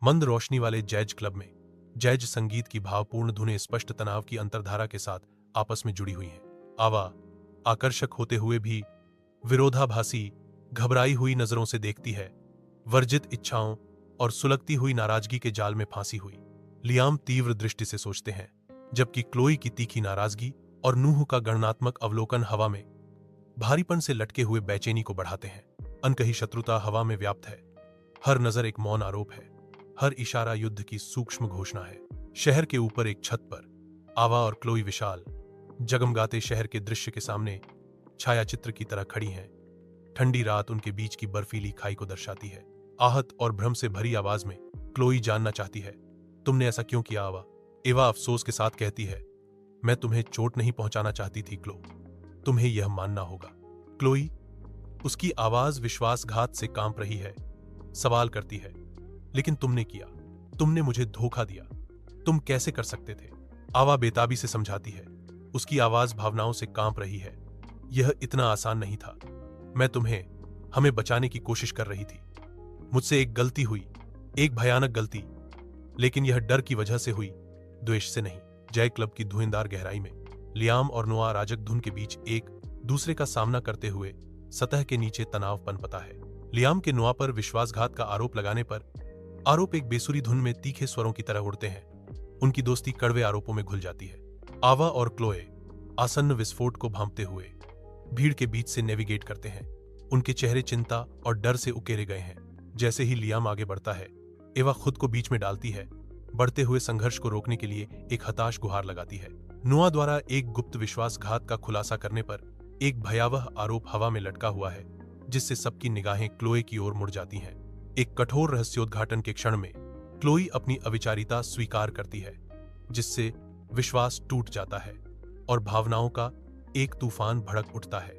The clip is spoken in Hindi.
मंद रोशनी वाले जैज क्लब में जैज संगीत की भावपूर्ण धुनें स्पष्ट तनाव की अंतर्धारा के साथ आपस में जुड़ी हुई हैं। आवा आकर्षक होते हुए भी विरोधाभासी, घबराई हुई नजरों से देखती है, वर्जित इच्छाओं और सुलगती हुई नाराजगी के जाल में फांसी हुई। लियाम तीव्र दृष्टि से सोचते हैं, जबकि क्लोई की तीखी नाराजगी और नूह का गणनात्मक अवलोकन हवा में भारीपन से लटके हुए बेचैनी को बढ़ाते हैं। अनकही शत्रुता हवा में व्याप्त है। हर नजर एक मौन आरोप है, हर इशारा युद्ध की सूक्ष्म घोषणा है। शहर के ऊपर एक छत पर आवा और क्लोई विशाल, जगमगाते शहर के दृश्य के सामने छायाचित्र की तरह खड़ी हैं। ठंडी रात उनके बीच की बर्फीली खाई को दर्शाती है। आहत और भ्रम से भरी आवाज में क्लोई जानना चाहती है, तुमने ऐसा क्यों किया आवा? एवा अफसोस के साथ कहती है, मैं तुम्हें चोट नहीं पहुंचाना चाहती थी क्लो, तुम्हें यह मानना होगा। क्लोई, उसकी आवाज विश्वासघात से कांप रही है, सवाल करती है, लेकिन तुमने किया, तुमने मुझे धोखा दिया, तुम कैसे कर सकते थे? आवा बेताबी से समझाती है, उसकी आवाज भावनाओं से कांप रही है, यह इतना आसान नहीं था। मैं हमें बचाने की कोशिश कर रही थी। मुझसे एक गलती हुई, एक भयानक गलती, लेकिन यह डर की वजह से हुई, द्वेष से नहीं। जय क्लब की धुएंधार गहराई में लियाम और नुआ अराजक धुन के बीच एक दूसरे का सामना करते हुए सतह के नीचे तनाव पनपता है। लियाम के नुआ पर विश्वासघात का आरोप लगाने पर आरोप एक बेसुरी धुन में तीखे स्वरों की तरह उड़ते हैं। उनकी दोस्ती कड़वे आरोपों में घुल जाती है। आवा और क्लोए आसन्न विस्फोट को भांपते हुए भीड़ के बीच से नेविगेट करते हैं। उनके चेहरे चिंता और डर से उकेरे गए हैं। जैसे ही लियाम आगे बढ़ता है, एवा खुद को बीच में डालती है, बढ़ते हुए संघर्ष को रोकने के लिए एक हताश गुहार लगाती है। नुआ द्वारा एक गुप्त विश्वासघात का खुलासा करने पर एक भयावह आरोप हवा में लटका हुआ है, जिससे सबकी निगाहें क्लोए की ओर मुड़ जाती हैं। एक कठोर रहस्योद्घाटन के क्षण में क्लोई अपनी अविचारिता स्वीकार करती है, जिससे विश्वास टूट जाता है और भावनाओं का एक तूफान भड़क उठता है।